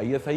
ISI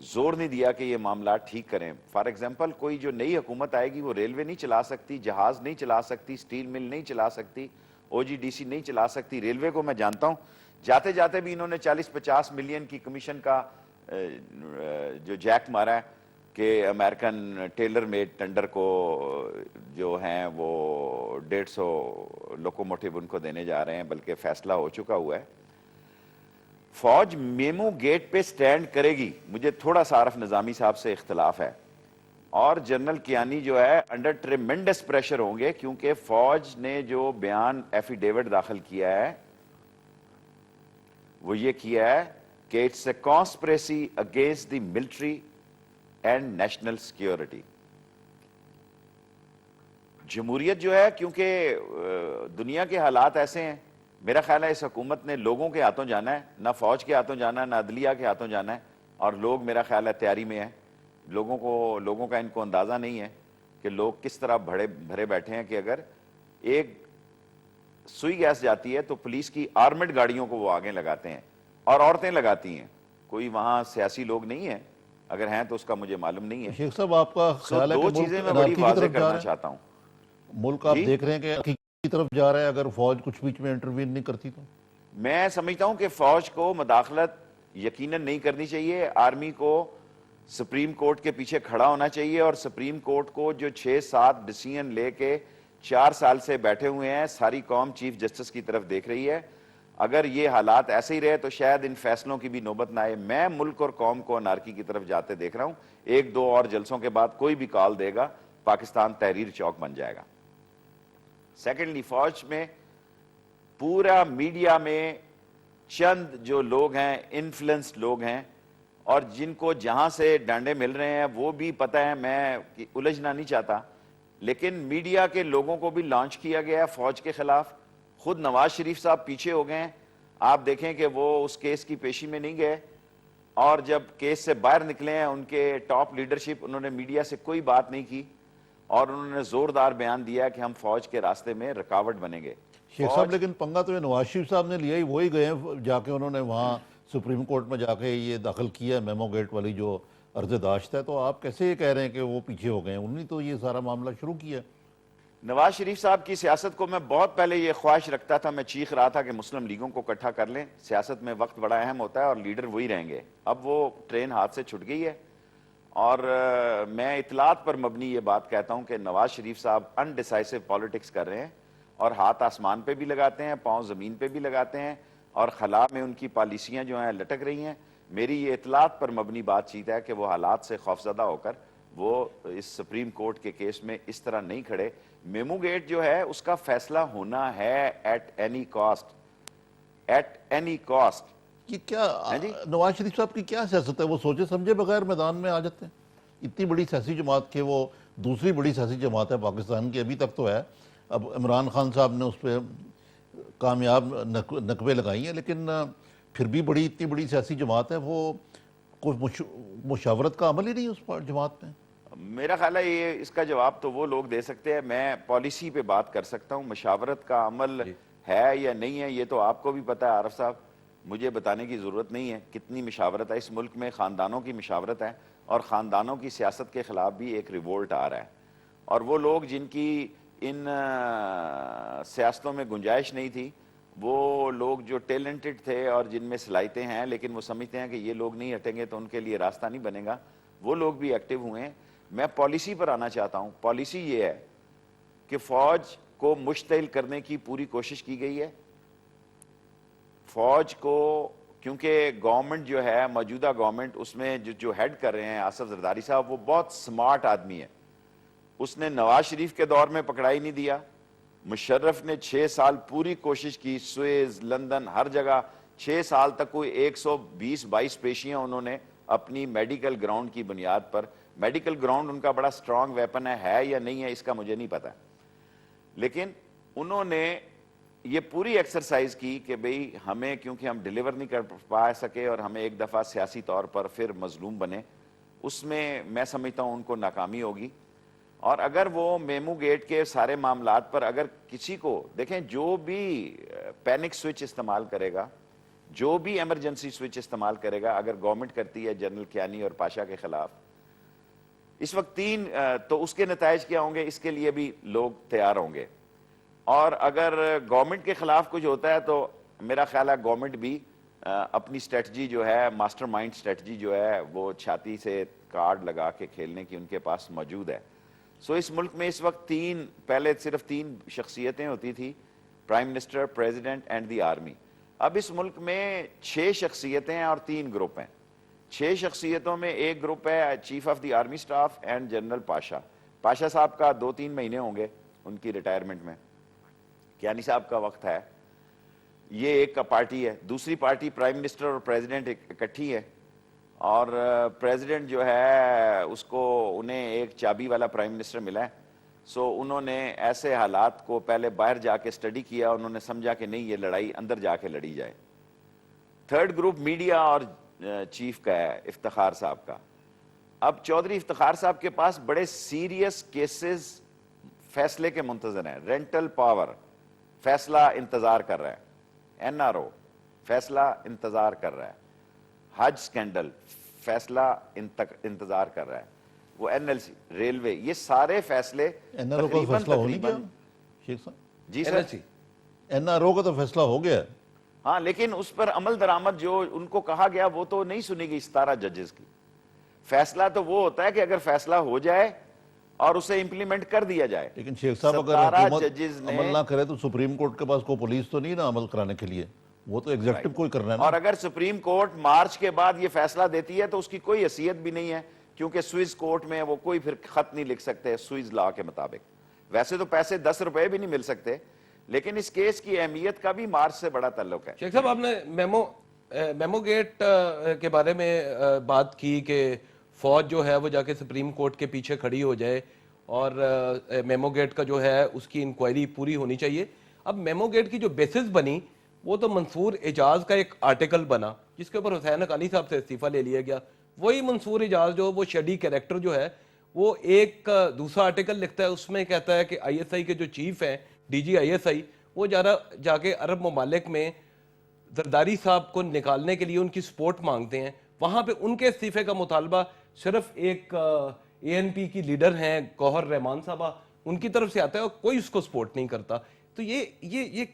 زور نہیں دیا کہ یہ معاملات ٹھیک کریں. فار ایگزامپل کوئی جو نئی حکومت آئے گی وہ ریلوے نہیں چلا سکتی, جہاز نہیں چلا سکتی, اسٹیل مل نہیں چلا سکتی, او جی ڈی سی نہیں چلا سکتی. ریلوے کو میں جانتا ہوں جاتے جاتے بھی انہوں نے 40-50 ملین کی کمیشن کا جو جیک مارا ہے کہ امریکن ٹیلر میڈ ٹینڈر کو جو ہیں وہ 150 لوکوموٹیو ان کو دینے جا رہے ہیں, بلکہ فیصلہ ہو چکا ہوا ہے. فوج میمو گیٹ پہ سٹینڈ کرے گی, مجھے تھوڑا سا عارف نظامی صاحب سے اختلاف ہے, اور جنرل کیانی جو ہے انڈر ٹریمنڈس پریشر ہوں گے, کیونکہ فوج نے جو بیان ایفیڈیوٹ داخل کیا ہے وہ یہ کیا ہے کہ it's a conspiracy against the military and national security. جمہوریت جو ہے, کیونکہ دنیا کے حالات ایسے ہیں, میرا خیال ہے اس حکومت نے لوگوں کے ہاتھوں جانا ہے, نہ فوج کے ہاتھوں جانا ہے, نہ عدلیہ کے ہاتھوں جانا ہے, اور لوگ میرا خیال ہے تیاری میں ہیں. لوگوں کا ان کو اندازہ نہیں ہے کہ لوگ کس طرح بھرے بیٹھے ہیں کہ اگر ایک سوئی گیس جاتی ہے تو پولیس کی آرمڈ گاڑیوں کو وہ آگے لگاتے ہیں, اور عورتیں لگاتی ہیں. کوئی وہاں سیاسی لوگ نہیں ہیں, اگر ہیں تو اس کا مجھے معلوم نہیں ہے. شیخ صاحب آپ کا خیال ہے کہ دو چیزیں میں بڑی واضح کرنا چاہتا ہوں. ملک آپ دیکھ رہے ہیں کہ حقیقی کی طرف جا رہا ہے, اگر فوج کچھ بیچ میں انٹروین نہیں کرتی تو؟ میں سمجھتا ہوں کہ فوج کو مداخلت یقیناً نہیں کرنی چاہیے. آرمی کو سپریم کورٹ کے پیچھے کھڑا ہونا چاہیے, اور سپریم کورٹ کو جو 6-7 ڈیسیژن لے کے 4 سال سے بیٹھے ہوئے ہیں, ساری قوم چیف جسٹس کی طرف دیکھ رہی ہے. اگر یہ حالات ایسے ہی رہے تو شاید ان فیصلوں کی بھی نوبت نہ آئے. میں ملک اور قوم کو انارکی کی طرف جاتے دیکھ رہا ہوں. 1-2 اور جلسوں کے بعد کوئی بھی کال دے گا, پاکستان تحریر چوک بن جائے گا. سیکنڈلی, فوج میں پورا میڈیا میں چند جو لوگ ہیں, انفلوئنسڈ لوگ ہیں, اور جن کو جہاں سے ڈانڈے مل رہے ہیں وہ بھی پتہ ہے, میں الجھنا نہیں چاہتا, لیکن میڈیا کے لوگوں کو بھی لانچ کیا گیا ہے فوج کے خلاف. خود نواز شریف صاحب پیچھے ہو گئے ہیں. آپ دیکھیں کہ وہ اس کیس کی پیشی میں نہیں گئے, اور جب کیس سے باہر نکلے ہیں ان کے ٹاپ لیڈرشپ, انہوں نے میڈیا سے کوئی بات نہیں کی, اور انہوں نے زوردار بیان دیا کہ ہم فوج کے راستے میں رکاوٹ بنیں گے. شیخ صاحب لیکن پنگا تو یہ نواز شریف صاحب نے لیا ہی, وہی گئے ہیں جا کے, انہوں نے وہاں سپریم کورٹ میں جا کے یہ داخل کیا ہے میمو گیٹ والی جو عرض داشت ہے. تو آپ کیسے یہ کہہ رہے ہیں کہ وہ پیچھے ہو گئے ہیں؟ انہوں نے تو یہ سارا معاملہ شروع کیا. نواز شریف صاحب کی سیاست کو میں بہت پہلے یہ خواہش رکھتا تھا, میں چیخ رہا تھا کہ مسلم لیگوں کو اکٹھا کر لیں. سیاست میں وقت بڑا اہم ہوتا ہے اور لیڈر وہی رہیں گے. اب وہ ٹرین ہاتھ سے چھٹ گئی ہے, اور میں اطلاعات پر مبنی یہ بات کہتا ہوں کہ نواز شریف صاحب انڈیسائسو پالیٹکس کر رہے ہیں, اور ہاتھ آسمان پہ بھی لگاتے ہیں, پاؤں زمین پہ بھی لگاتے ہیں, اور خلا میں ان کی پالیسیاں جو ہیں لٹک رہی ہیں. میری یہ اطلاعات پر مبنی بات چیت ہے کہ وہ حالات سے خوفزدہ ہو کر وہ اس سپریم کورٹ کے کیس میں اس طرح نہیں کھڑے. میمو گیٹ جو ہے اس کا فیصلہ ہونا ہے at any cost, at any cost. یہ کیا نواز شریف صاحب کی کیا سیاست ہے؟ وہ سوچے سمجھے بغیر میدان میں آ جاتے ہیں. اتنی بڑی سیاسی جماعت کے, وہ دوسری بڑی سیاسی جماعت ہے پاکستان کی, ابھی تک تو ہے. اب عمران خان صاحب نے اس پہ کامیاب نقبے لگائی ہیں, لیکن پھر بھی اتنی بڑی سیاسی جماعت ہے, وہ کوئی مشاورت کا عمل ہی نہیں اس جماعت میں. میرا خیال ہے یہ اس کا جواب تو وہ لوگ دے سکتے ہیں, میں پالیسی پہ بات کر سکتا ہوں. مشاورت کا عمل ہے یا نہیں ہے یہ تو آپ کو بھی پتہ ہے عارف صاحب, مجھے بتانے کی ضرورت نہیں ہے کتنی مشاورت ہے. اس ملک میں خاندانوں کی مشاورت ہے, اور خاندانوں کی سیاست کے خلاف بھی ایک ریوولٹ آ رہا ہے. اور وہ لوگ جن کی ان سیاستوں میں گنجائش نہیں تھی, وہ لوگ جو ٹیلنٹڈ تھے اور جن میں صلاحیتیں ہیں, لیکن وہ سمجھتے ہیں کہ یہ لوگ نہیں ہٹیں گے تو ان کے لیے راستہ نہیں بنے گا, وہ لوگ بھی ایکٹیو ہوئے ہیں. میں پالیسی پر آنا چاہتا ہوں. پالیسی یہ ہے کہ فوج کو مشتعل کرنے کی پوری کوشش کی گئی ہے. فوج کو, کیونکہ گورنمنٹ جو ہے موجودہ گورنمنٹ, اس میں جو ہیڈ کر رہے ہیں آصف زرداری صاحب, وہ بہت سمارٹ آدمی ہے. اس نے نواز شریف کے دور میں پکڑائی نہیں دیا. مشرف نے 6 سال پوری کوشش کی, سویز, لندن, ہر جگہ 6 سال تک کوئی 120-22 پیشیاں انہوں نے اپنی میڈیکل گراؤنڈ کی بنیاد پر. میڈیکل گراؤنڈ ان کا بڑا سٹرونگ ویپن ہے یا نہیں ہے اس کا مجھے نہیں پتا, لیکن انہوں نے یہ پوری ایکسرسائز کی کہ بھئی ہمیں, کیونکہ ہم ڈیلیور نہیں کر پا سکے اور ہمیں ایک دفعہ سیاسی طور پر پھر مظلوم بنے, اس میں سمجھتا ہوں ان کو ناکامی ہوگی. اور اگر وہ میمو گیٹ کے سارے معاملات پر اگر کسی کو دیکھیں, جو بھی پینک سوئچ استعمال کرے گا, جو بھی ایمرجنسی سوئچ استعمال کرے گا، اگر گورنمنٹ کرتی ہے جنرل کیانی اور پاشا کے خلاف اس وقت 3 تو اس کے نتائج کیا ہوں گے، اس کے لیے بھی لوگ تیار ہوں گے. اور اگر گورنمنٹ کے خلاف کچھ ہوتا ہے تو میرا خیال ہے گورنمنٹ بھی اپنی اسٹریٹجی جو ہے، ماسٹر مائنڈ اسٹریٹجی جو ہے، وہ چھاتی سے کارڈ لگا کے کھیلنے کی ان کے پاس موجود ہے. سو اس ملک میں اس وقت پہلے صرف 3 شخصیتیں ہوتی تھی، prime minister, president and the army. اب اس ملک میں 6 شخصیتیں ہیں اور 3 گروپ ہیں. 6 شخصیتوں میں ایک گروپ ہے chief of the army staff and general Pasha. Pasha صاحب کا 2-3 مہینے ہوں گے ان کی ریٹائرمنٹ میں، کیانی صاحب کا وقت ہے. یہ ایک پارٹی ہے. دوسری پارٹی پرائم منسٹر اور پریزیڈنٹ اکٹھی ہے، اور پریزیڈنٹ جو ہے اس کو انہیں ایک چابی والا پرائم منسٹر ملا ہے. سو انہوں نے ایسے حالات کو پہلے باہر جا کے اسٹڈی کیا، انہوں نے سمجھا کہ نہیں، یہ لڑائی اندر جا کے لڑی جائے. 3rd گروپ میڈیا اور چیف کا ہے، افتخار صاحب کا. اب چودھری افتخار صاحب کے پاس بڑے سیریس کیسز فیصلے کے منتظر ہیں. رینٹل پاور فیصلہ انتظار کر رہا ہے، NRO فیصلہ انتظار کر رہا ہے، حج سکینڈل فیصلہ انتظار کر رہا ہے، وہ NLC ریلوے، یہ سارے فیصلے NRO کا فیصلہ ہو نہیں گیا شیخ صاحب؟ جی سر، NRO کا تو فیصلہ ہو گیا. ہاں، لیکن اس پر عمل درآمد جو ان کو کہا گیا وہ تو نہیں سنی گئی 17 ججز کی. فیصلہ تو وہ ہوتا ہے کہ اگر فیصلہ ہو جائے اور اسے امپلیمنٹ کر دیا جائے. لیکن شیخ صاحب اگر 17 حکومت ججز نے عمل نہ کرے تو سپریم کورٹ کے پاس کوئی پولیس تو نہیں نا عمل کرانے کے لیے، وہ تو ایگزیکٹو کوئی کرنا ہے نا. اور اگر سپریم کورٹ مارچ کے بعد یہ فیصلہ دیتی ہے تو اس کی کوئی حیثیت بھی نہیں ہے، کیونکہ سوئز کورٹ میں وہ کوئی پھر خط نہیں لکھ سکتے سوئز لا کے مطابق. ویسے تو پیسے 10 روپے بھی نہیں مل سکتے، لیکن اس کیس کی اہمیت کا بھی مارچ سے بڑا تعلق ہے. شیخ صاحب، آپ نے میمو گیٹ کے بارے میں بات کی کہ فوج جو ہے وہ جا کے سپریم کورٹ کے پیچھے کھڑی ہو جائے اور میمو گیٹ کا جو ہے اس کی انکوائری پوری ہونی چاہیے. اب میمو گیٹ کی جو بیسس بنی وہ تو منصور اعجاز کا ایک آرٹیکل بنا جس کے اوپر حسین حقانی صاحب سے استعفیٰ لے لیا گیا. وہی منصور اعجاز جو وہ شیڈی کیریکٹر جو ہے وہ ایک دوسرا آرٹیکل لکھتا ہے، اس میں کہتا ہے کہ ISI کے جو چیف ہیں DG ISI وہ جا کے عرب ممالک میں زرداری صاحب کو نکالنے کے لیے ان کی سپورٹ مانگتے ہیں. وہاں پہ ان کے استعفے کا مطالبہ صرف ایک ANP کی لیڈر ہیں گوہر رحمان صاحبہ، ان کی طرف سے آتا ہے اور کوئی اس کو سپورٹ نہیں کرتا. تو یہ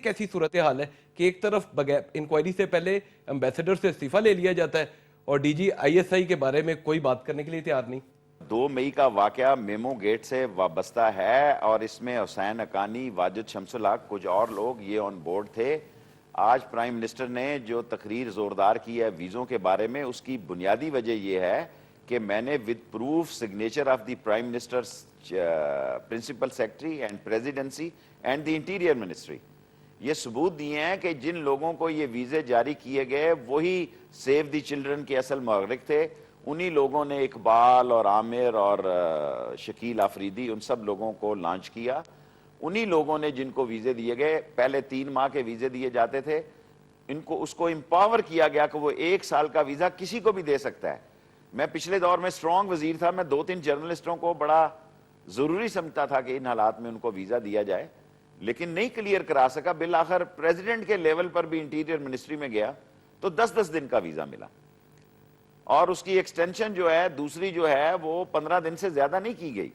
کیسی صورتحال ہے کہ ایک طرف بغیر انکوائری سے پہلے امبیسڈر سے استعفیٰ لے لیا جاتا ہے اور DG ISI کے بارے میں کوئی بات کرنے کے لیے تیار نہیں. 2 مئی کا واقعہ میمو گیٹ سے وابستہ ہے اور اس میں حسین حقانی، واجد شمس الحق، کچھ اور لوگ یہ آن بورڈ تھے. آج پرائم منسٹر نے جو تقریر زوردار کی ہے ویزوں کے بارے میں، اس کی بنیادی وجہ یہ ہے کہ میں نے with proof signature of the prime minister, principal secretary and presidency and the interior ministry یہ ثبوت دیے ہیں کہ جن لوگوں کو یہ ویزے جاری کیے گئے وہی سیو دی چلڈرن کے اصل محرک تھے. انہی لوگوں نے اقبال اور عامر اور شکیل آفریدی ان سب لوگوں کو لانچ کیا. انہی لوگوں نے جن کو ویزے دیے گئے، پہلے 3 ماہ کے ویزے دیے جاتے تھے، اس کو امپاور کیا گیا کہ وہ 1 سال کا ویزا کسی کو بھی دے سکتا ہے. میں پچھلے دور میں اسٹرانگ وزیر تھا، میں 2-3 جرنلسٹوں کو بڑا ضروری سمجھتا تھا کہ ان حالات میں ان کو ویزا دیا جائے، لیکن نہیں کلیئر کرا سکا. بالآخر پریزیڈنٹ کے لیول پر بھی انٹیریئر منسٹری میں گیا تو 10-10 دن کا ویزا ملا، اور اس کی ایکسٹینشن جو ہے دوسری جو ہے وہ 15 دن سے زیادہ نہیں کی گئی.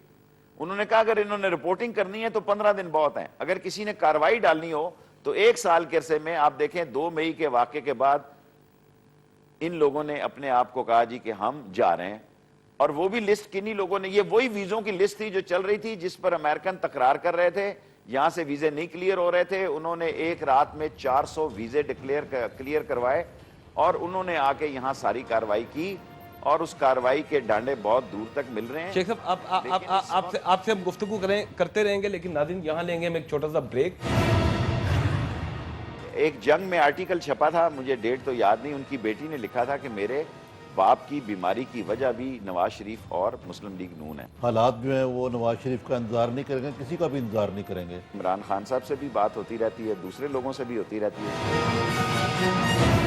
انہوں نے کہا اگر انہوں نے رپورٹنگ کرنی ہے تو 15 دن بہت ہیں، اگر کسی نے کاروائی ڈالنی ہو تو 1 سال کے عرصے میں. آپ دیکھیں 2 مئی کے واقعے کے بعد ان لوگوں نے اپنے آپ کو کہا جی کہ ہم جا رہے ہیں، اور وہ بھی لسٹ کنی لوگوں نے، یہ وہی ویزوں کی لسٹ تھی جو چل رہی تھی جس پر امریکن تکرار کر رہے تھے، یہاں سے ویزے نہیں کلیئر ہو رہے تھے. انہوں نے ایک رات میں 400 ویزے کلیئر کروائے اور انہوں نے آ کے یہاں ساری کاروائی کی، اور اس کاروائی کے ڈانڈے بہت دور تک مل رہے ہیں. شیخ صاحب، آپ سے ہم گفتگو کرتے رہیں گے، لیکن ناظرین یہاں لیں گے ہم ایک چھوٹا سا بریک. ایک جنگ میں آرٹیکل چھپا تھا، مجھے ڈیٹ تو یاد نہیں، ان کی بیٹی نے لکھا تھا کہ میرے باپ کی بیماری کی وجہ بھی نواز شریف اور مسلم لیگ نون ہے. حالات جو ہیں وہ نواز شریف کا انتظار نہیں کریں گے، کسی کا بھی انتظار نہیں کریں گے. عمران خان صاحب سے بھی بات ہوتی رہتی ہے، دوسرے لوگوں سے بھی ہوتی رہتی ہے.